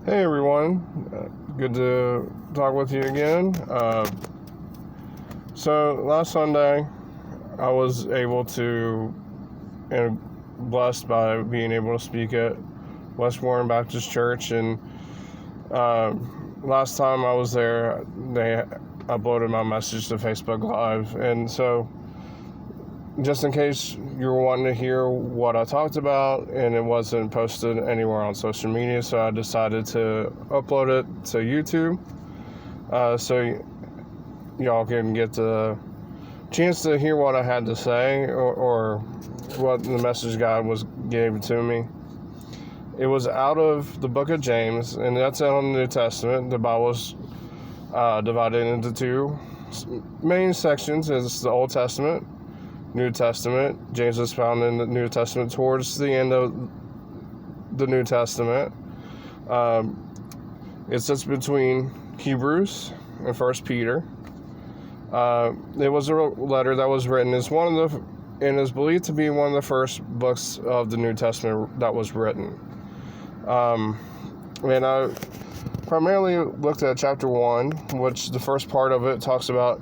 Hey everyone, good to talk with you again. So last Sunday, I was able to, and blessed by being able to speak at West Warren Baptist Church. And last time I was there, they uploaded my message to Facebook Live. And so, just in case you were wanting to hear what I talked about and it wasn't posted anywhere on social media, so I decided to upload it to YouTube, so y'all can get the chance to hear what I had to say, or what the message God gave to me. It was out of the book of James, and that's out in the New Testament. The Bible's divided into two main sections. It's the Old Testament, New Testament. James is found in the New Testament towards the end of the New Testament. It sits between Hebrews and 1 Peter. It was a letter that was written and is believed to be one of the first books of the New Testament that was written. And I primarily looked at chapter 1, which the first part of it talks about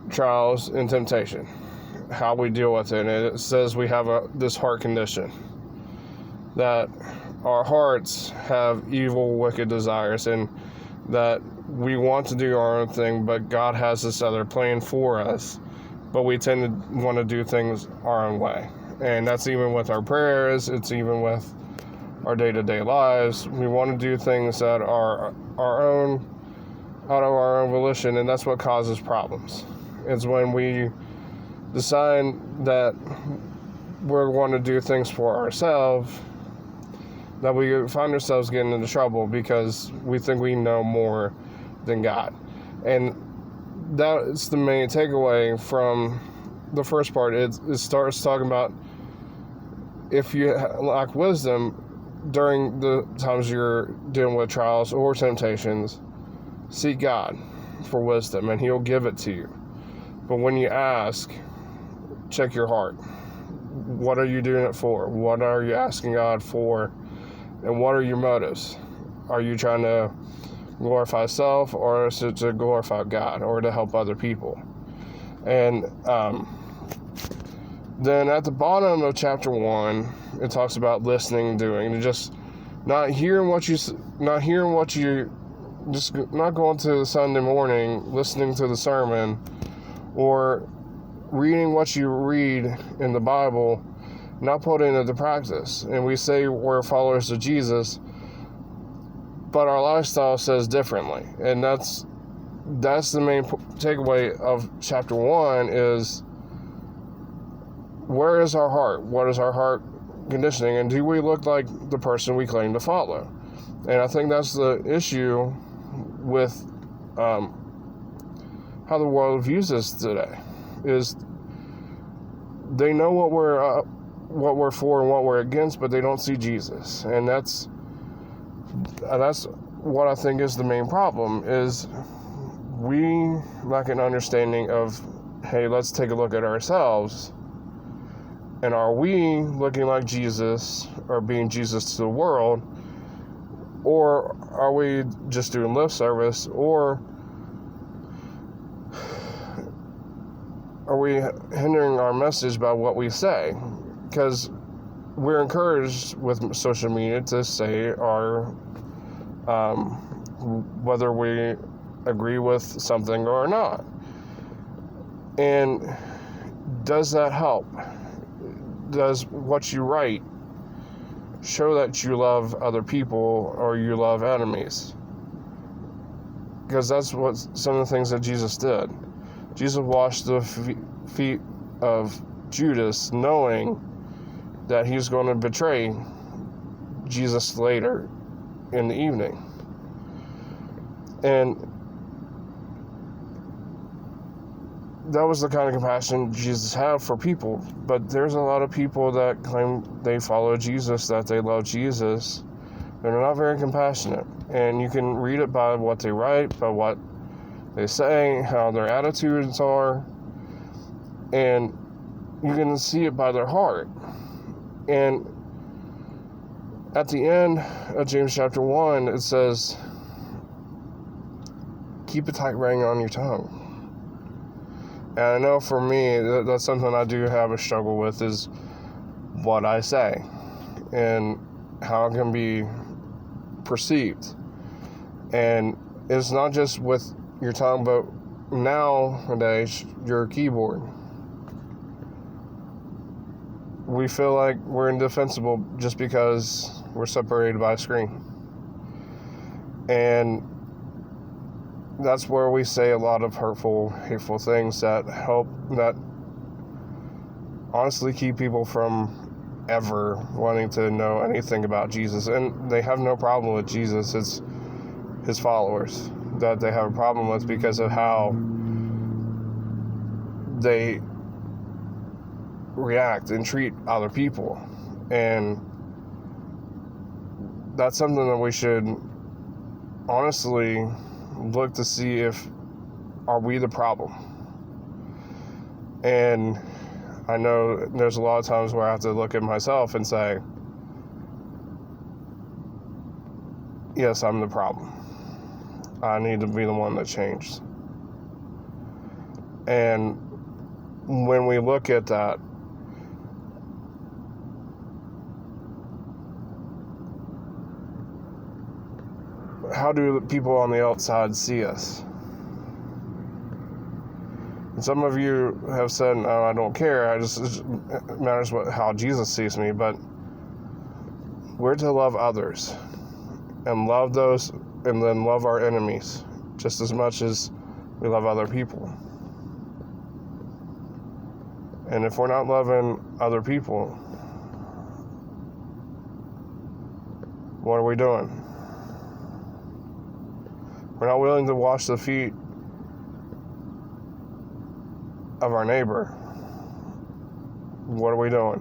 trials and temptation, how we deal with it. And it says we have this heart condition, that our hearts have evil, wicked desires, and that we want to do our own thing, but God has this other plan for us, but we tend to want to do things our own way. And that's even with our prayers, it's even with our day-to-day lives. We want to do things that are our own, out of our own volition, and that's what causes problems. It's when we decide that we're going to do things for ourselves that we find ourselves getting into trouble, because we think we know more than God. And that's the main takeaway from the first part. It starts talking about, if you lack wisdom during the times you're dealing with trials or temptations, seek God for wisdom and He'll give it to you. But when you ask, check your heart. What are you doing it for? What are you asking God for? And what are your motives? Are you trying to glorify self, or is it to glorify God, or to help other people? And then at the bottom of chapter 1, it talks about listening and doing, and just not going to the Sunday morning, listening to the sermon, or reading what you read in the Bible, not putting it into practice. And we say we're followers of Jesus, but our lifestyle says differently. And that's the main takeaway of chapter 1 is, where is our heart? What is our heart conditioning? And do we look like the person we claim to follow? And I think that's the issue with how the world views us today, is they know what we're for and what we're against, but they don't see Jesus. And that's what I think is the main problem, is we lack an understanding of, hey, let's take a look at ourselves, and are we looking like Jesus, or being Jesus to the world, or are we just doing lip service, or are we hindering our message by what we say? Because we're encouraged with social media to say our whether we agree with something or not. And does that help? Does what you write show that you love other people, or you love enemies? Because that's what some of the things that Jesus did. Jesus washed the feet of Judas, knowing that he was going to betray Jesus later in the evening. And that was the kind of compassion Jesus had for people. But there's a lot of people that claim they follow Jesus, that they love Jesus. They're not very compassionate. And you can read it by what they write, by what they say, how their attitudes are. And you can see it by their heart. And at the end of James chapter 1, it says, keep a tight rein on your tongue. And I know for me, that's something I do have a struggle with, is what I say and how it can be perceived. And it's not just with your tongue, but nowadays, your keyboard. We feel like we're indefensible just because we're separated by a screen. And that's where we say a lot of hurtful, hateful things that honestly keep people from ever wanting to know anything about Jesus. And they have no problem with Jesus. It's his followers that they have a problem with because of how they react and treat other people. And that's something that we should honestly look to see if are we the problem. And I know there's a lot of times where I have to look at myself and say, yes, I'm the problem. I need to be the one that changed. And when we look at that, how do the people on the outside see us? And some of you have said, "Oh, I don't care. It matters how Jesus sees me." But we're to love others and love those, and then love our enemies just as much as we love other people. And if we're not loving other people, what are we doing? We're not willing to wash the feet of our neighbor. What are we doing?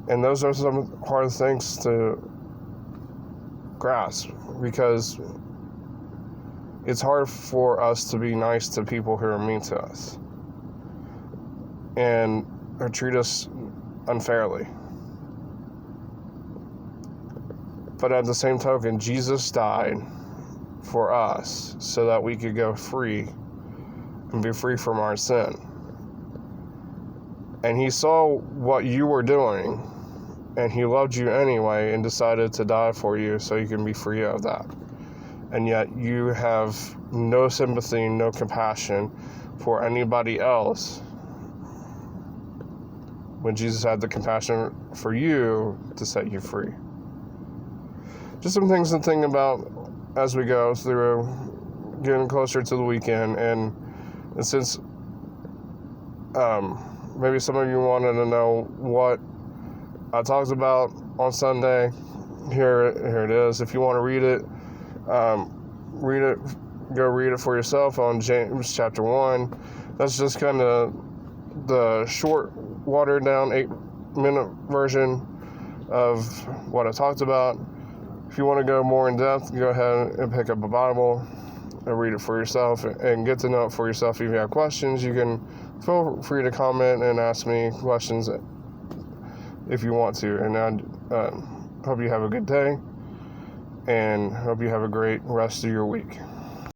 And those are some hard things to grasp, because it's hard for us to be nice to people who are mean to us and or treat us unfairly. But at the same token, Jesus died for us so that we could go free and be free from our sin. And he saw what you were doing, and he loved you anyway and decided to die for you so you can be free of that. And yet you have no sympathy, no compassion for anybody else, when Jesus had the compassion for you to set you free. Just some things to think about as we go through getting closer to the weekend. And since maybe some of you wanted to know what I talked about on Sunday, here it is. If you want to read it, go read it for yourself on James chapter 1. That's just kind of the short, watered down 8-minute version of what I talked about. If you want to go more in depth, go ahead and pick up a Bible and read it for yourself and get to know it for yourself. If you have questions, you can feel free to comment and ask me questions if you want to. And I hope you have a good day, and hope you have a great rest of your week.